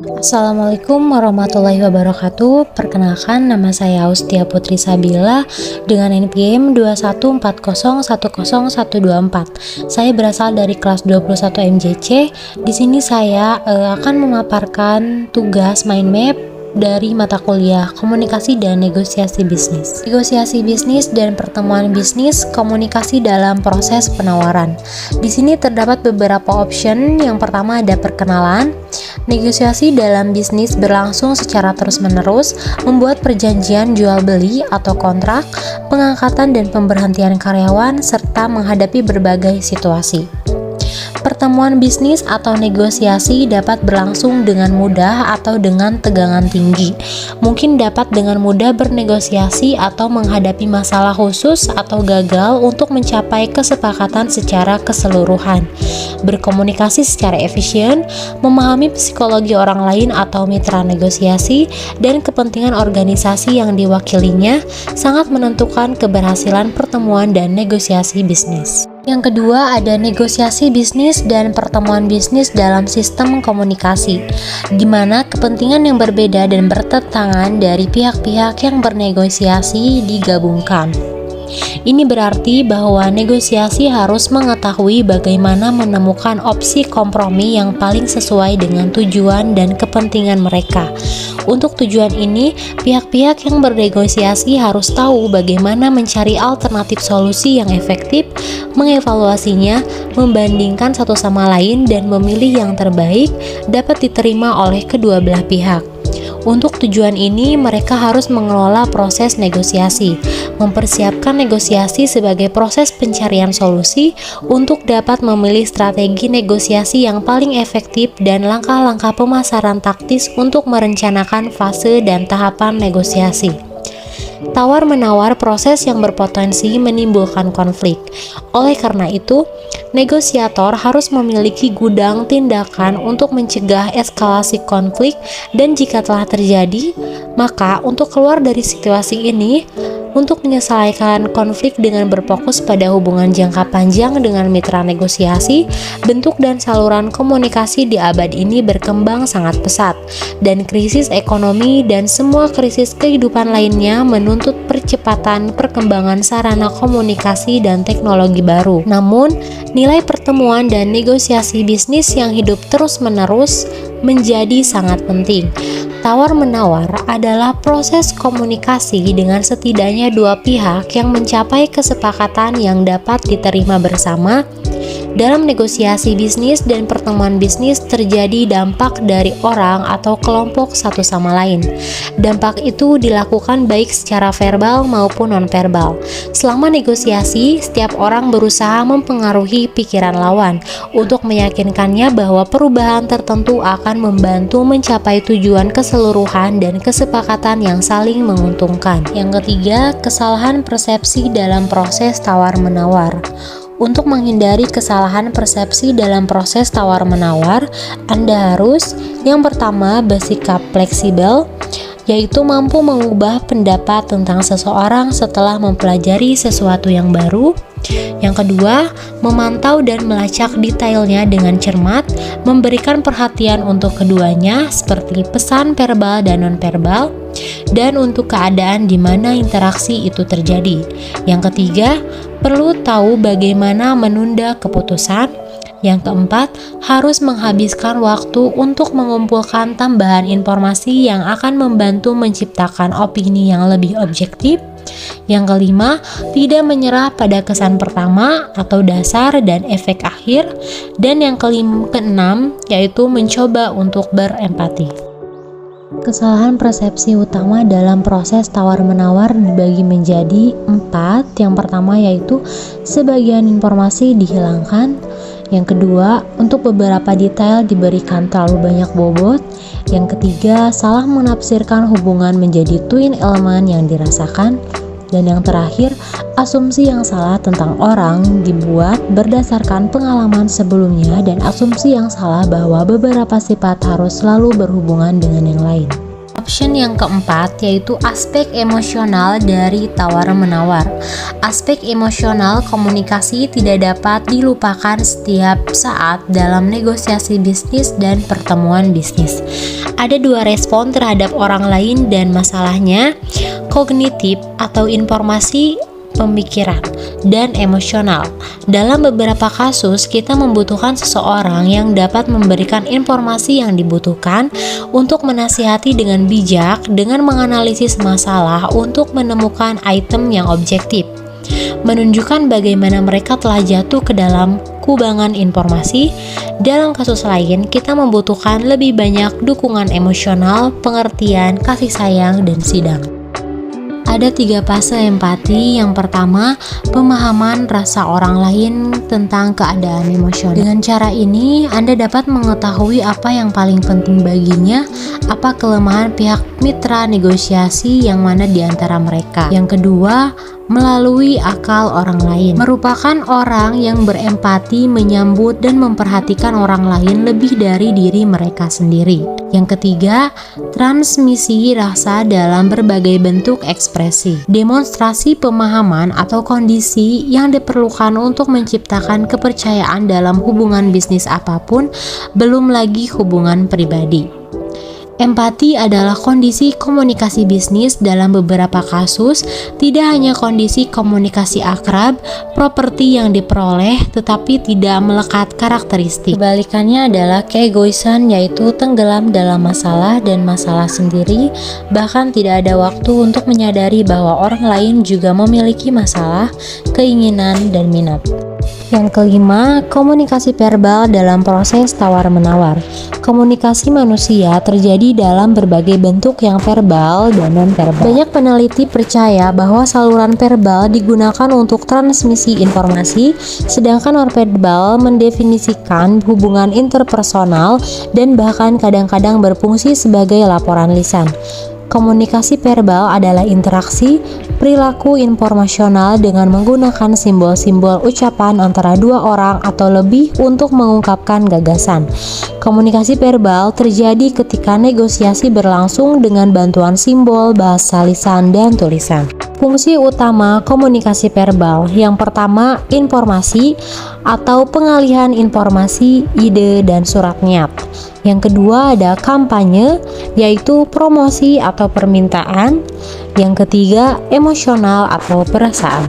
Assalamualaikum warahmatullahi wabarakatuh. Perkenalkan, nama saya Austia Putri Sabila dengan NPM 214010124. Saya berasal dari kelas 21 MJC. Di sini saya akan memaparkan tugas mind map dari mata kuliah Komunikasi dan Negosiasi Bisnis. Negosiasi bisnis dan pertemuan bisnis, komunikasi dalam proses penawaran. Di sini terdapat beberapa option. Yang pertama ada perkenalan. Negosiasi dalam bisnis berlangsung secara terus-menerus, membuat perjanjian jual beli atau kontrak, pengangkatan dan pemberhentian karyawan, serta menghadapi berbagai situasi. Pertemuan bisnis atau negosiasi dapat berlangsung dengan mudah atau dengan tegangan tinggi. Mungkin dapat dengan mudah bernegosiasi atau menghadapi masalah khusus atau gagal untuk mencapai kesepakatan secara keseluruhan. Berkomunikasi secara efisien, memahami psikologi orang lain atau mitra negosiasi, dan kepentingan organisasi yang diwakilinya sangat menentukan keberhasilan pertemuan dan negosiasi bisnis. Yang kedua ada negosiasi bisnis dan pertemuan bisnis dalam sistem komunikasi, di mana kepentingan yang berbeda dan bertentangan dari pihak-pihak yang bernegosiasi digabungkan. Ini berarti bahwa negosiasi harus mengetahui bagaimana menemukan opsi kompromi yang paling sesuai dengan tujuan dan kepentingan mereka. Untuk tujuan ini, pihak-pihak yang bernegosiasi harus tahu bagaimana mencari alternatif solusi yang efektif, mengevaluasinya, membandingkan satu sama lain, dan memilih yang terbaik dapat diterima oleh kedua belah pihak. Untuk tujuan ini, mereka harus mengelola proses negosiasi, mempersiapkan negosiasi sebagai proses pencarian solusi untuk dapat memilih strategi negosiasi yang paling efektif dan langkah-langkah pemasaran taktis untuk merencanakan fase dan tahapan negosiasi. Tawar-menawar proses yang berpotensi menimbulkan konflik. Oleh karena itu, negosiator harus memiliki gudang tindakan untuk mencegah eskalasi konflik, dan jika telah terjadi, maka untuk keluar dari situasi ini, untuk menyelesaikan konflik dengan berfokus pada hubungan jangka panjang dengan mitra negosiasi, bentuk dan saluran komunikasi di abad ini berkembang sangat pesat, dan krisis ekonomi dan semua krisis kehidupan lainnya menuntut percepatan perkembangan sarana komunikasi dan teknologi baru. Namun, nilai pertemuan dan negosiasi bisnis yang hidup terus-menerus menjadi sangat penting. Tawar-menawar adalah proses komunikasi dengan setidaknya dua pihak yang mencapai kesepakatan yang dapat diterima bersama. Dalam negosiasi bisnis dan pertemuan bisnis terjadi dampak dari orang atau kelompok satu sama lain. Dampak itu dilakukan baik secara verbal maupun nonverbal. Selama negosiasi, setiap orang berusaha mempengaruhi pikiran lawan untuk meyakinkannya bahwa perubahan tertentu akan membantu mencapai tujuan keseluruhan dan kesepakatan yang saling menguntungkan. Yang ketiga, kesalahan persepsi dalam proses tawar-menawar. Untuk menghindari kesalahan persepsi dalam proses tawar-menawar, Anda harus yang pertama bersikap fleksibel, yaitu mampu mengubah pendapat tentang seseorang setelah mempelajari sesuatu yang baru. Yang kedua, memantau dan melacak detailnya dengan cermat, memberikan perhatian untuk keduanya seperti pesan verbal dan nonverbal, dan untuk keadaan di mana interaksi itu terjadi. Yang ketiga, perlu tahu bagaimana menunda keputusan. Yang keempat, harus menghabiskan waktu untuk mengumpulkan tambahan informasi yang akan membantu menciptakan opini yang lebih objektif. Yang kelima, tidak menyerah pada kesan pertama atau dasar dan efek akhir. Dan yang keenam, yaitu mencoba untuk berempati. Kesalahan persepsi utama dalam proses tawar-menawar dibagi menjadi 4. Yang pertama yaitu sebagian informasi dihilangkan. Yang kedua, untuk beberapa detail diberikan terlalu banyak bobot. Yang ketiga, salah menafsirkan hubungan menjadi twin elemen yang dirasakan. Dan yang terakhir, asumsi yang salah tentang orang dibuat berdasarkan pengalaman sebelumnya dan asumsi yang salah bahwa beberapa sifat harus selalu berhubungan dengan yang lain. Option yang keempat yaitu aspek emosional dari tawar-menawar. Aspek emosional komunikasi tidak dapat dilupakan setiap saat dalam negosiasi bisnis dan pertemuan bisnis. Ada dua respon terhadap orang lain dan masalahnya, kognitif atau informasi pemikiran, dan emosional. Dalam beberapa kasus, kita membutuhkan seseorang yang dapat memberikan informasi yang dibutuhkan untuk menasihati dengan bijak dengan menganalisis masalah untuk menemukan item yang objektif, menunjukkan bagaimana mereka telah jatuh ke dalam kubangan informasi. Dalam kasus lain, kita membutuhkan lebih banyak dukungan emosional, pengertian, kasih sayang, dan sidang. Ada 3 fase empati. Yang pertama, pemahaman rasa orang lain tentang keadaan emosional. Dengan cara ini, Anda dapat mengetahui apa yang paling penting baginya, apa kelemahan pihak mitra negosiasi yang mana di antara mereka. Yang kedua, melalui akal orang lain, merupakan orang yang berempati, menyambut dan memperhatikan orang lain lebih dari diri mereka sendiri. Yang ketiga, transmisi rasa dalam berbagai bentuk ekspresi, demonstrasi pemahaman atau kondisi yang diperlukan untuk menciptakan kepercayaan dalam hubungan bisnis apapun, belum lagi hubungan pribadi. Empati adalah kondisi komunikasi bisnis dalam beberapa kasus, tidak hanya kondisi komunikasi akrab, properti yang diperoleh, tetapi tidak melekat karakteristik. Kebalikannya adalah keegoisan, yaitu tenggelam dalam masalah dan masalah sendiri, bahkan tidak ada waktu untuk menyadari bahwa orang lain juga memiliki masalah, keinginan, dan minat. Yang kelima, komunikasi verbal dalam proses tawar-menawar. Komunikasi manusia terjadi dalam berbagai bentuk yang verbal dan non-verbal. Banyak peneliti percaya bahwa saluran verbal digunakan untuk transmisi informasi, sedangkan non-verbal mendefinisikan hubungan interpersonal dan bahkan kadang-kadang berfungsi sebagai laporan lisan. Komunikasi verbal adalah interaksi perilaku informasional dengan menggunakan simbol-simbol ucapan antara dua orang atau lebih untuk mengungkapkan gagasan. Komunikasi verbal terjadi ketika negosiasi berlangsung dengan bantuan simbol, bahasa lisan, dan tulisan. Fungsi utama komunikasi verbal yang pertama, informasi atau pengalihan informasi, ide, dan surat niat. Yang kedua ada kampanye, yaitu promosi atau permintaan. Yang ketiga, emosional atau perasaan.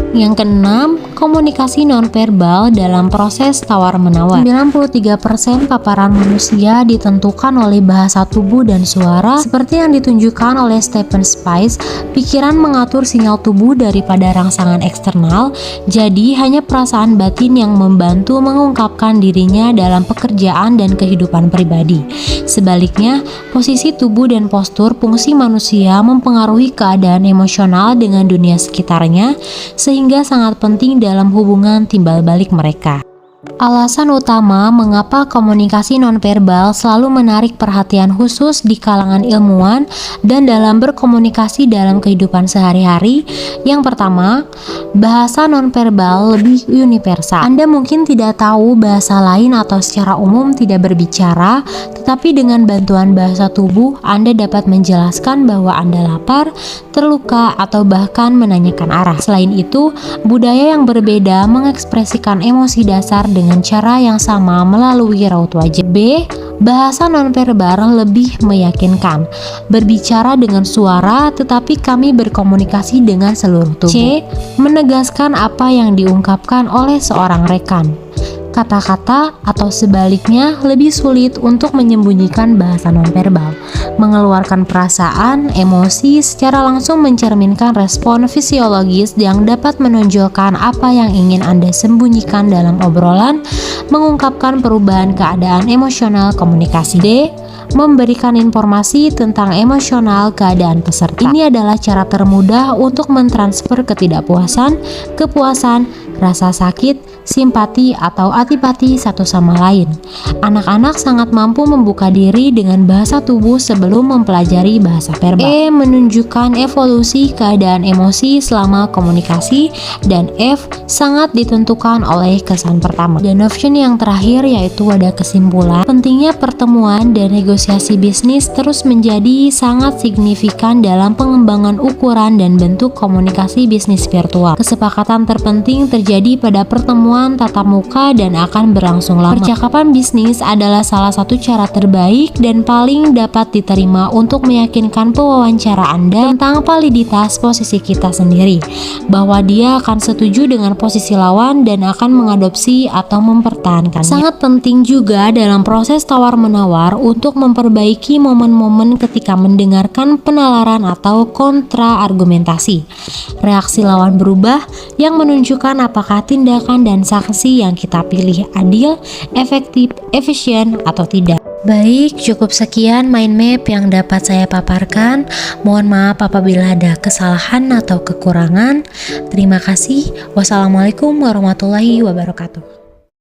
Yang keenam, komunikasi nonverbal dalam proses tawar-menawar. 93% paparan manusia ditentukan oleh bahasa tubuh dan suara, seperti yang ditunjukkan oleh Stephen Spice. Pikiran mengatur sinyal tubuh daripada rangsangan eksternal, jadi hanya perasaan batin yang membantu mengungkapkan dirinya dalam pekerjaan dan kehidupan pribadi. Sebaliknya, posisi tubuh dan postur fungsi manusia mempengaruhi keadaan emosional dengan dunia sekitarnya, sehingga sangat penting dalam hubungan timbal balik mereka. Alasan utama mengapa komunikasi nonverbal selalu menarik perhatian khusus di kalangan ilmuwan dan dalam berkomunikasi dalam kehidupan sehari-hari. Yang pertama, bahasa nonverbal lebih universal. Anda mungkin tidak tahu bahasa lain atau secara umum tidak berbicara, tetapi dengan bantuan bahasa tubuh Anda dapat menjelaskan bahwa Anda lapar, terluka, atau bahkan menanyakan arah. Selain itu, budaya yang berbeda mengekspresikan emosi dasar dengan cara yang sama melalui raut wajah. B. Bahasa nonverbal lebih meyakinkan. Berbicara dengan suara, tetapi kami berkomunikasi dengan seluruh tubuh. C. Menegaskan apa yang diungkapkan oleh seorang rekan. Kata-kata atau sebaliknya lebih sulit untuk menyembunyikan bahasa nonverbal. Mengeluarkan perasaan, emosi secara langsung mencerminkan respon fisiologis yang dapat menonjolkan apa yang ingin Anda sembunyikan dalam obrolan, mengungkapkan perubahan keadaan emosional komunikasi. D. Memberikan informasi tentang emosional keadaan peserta. Ini adalah cara termudah untuk mentransfer ketidakpuasan, kepuasan, rasa sakit, simpati atau antipati satu sama lain. Anak-anak sangat mampu membuka diri dengan bahasa tubuh sebelum mempelajari bahasa verbal. E menunjukkan evolusi keadaan emosi selama komunikasi, dan F sangat ditentukan oleh kesan pertama. Dan option yang terakhir yaitu ada kesimpulan. Pentingnya pertemuan dan negosiasi bisnis terus menjadi sangat signifikan dalam pengembangan ukuran dan bentuk komunikasi bisnis virtual. Kesepakatan terpenting terjadi pada pertemuan tatap muka dan akan berlangsung lama. Percakapan bisnis adalah salah satu cara terbaik dan paling dapat diterima untuk meyakinkan pewawancara Anda tentang validitas posisi kita sendiri, bahwa dia akan setuju dengan posisi lawan dan akan mengadopsi atau mempertahankannya. Sangat penting juga dalam proses tawar-menawar untuk memperbaiki momen-momen ketika mendengarkan penalaran atau kontra argumentasi. Reaksi lawan berubah yang menunjukkan apakah tindakan dan sanksi yang kita pilih adil, efektif, efisien, atau tidak. Baik, cukup sekian mind map yang dapat saya paparkan. Mohon maaf apabila ada kesalahan atau kekurangan. Terima kasih. Wassalamualaikum warahmatullahi wabarakatuh.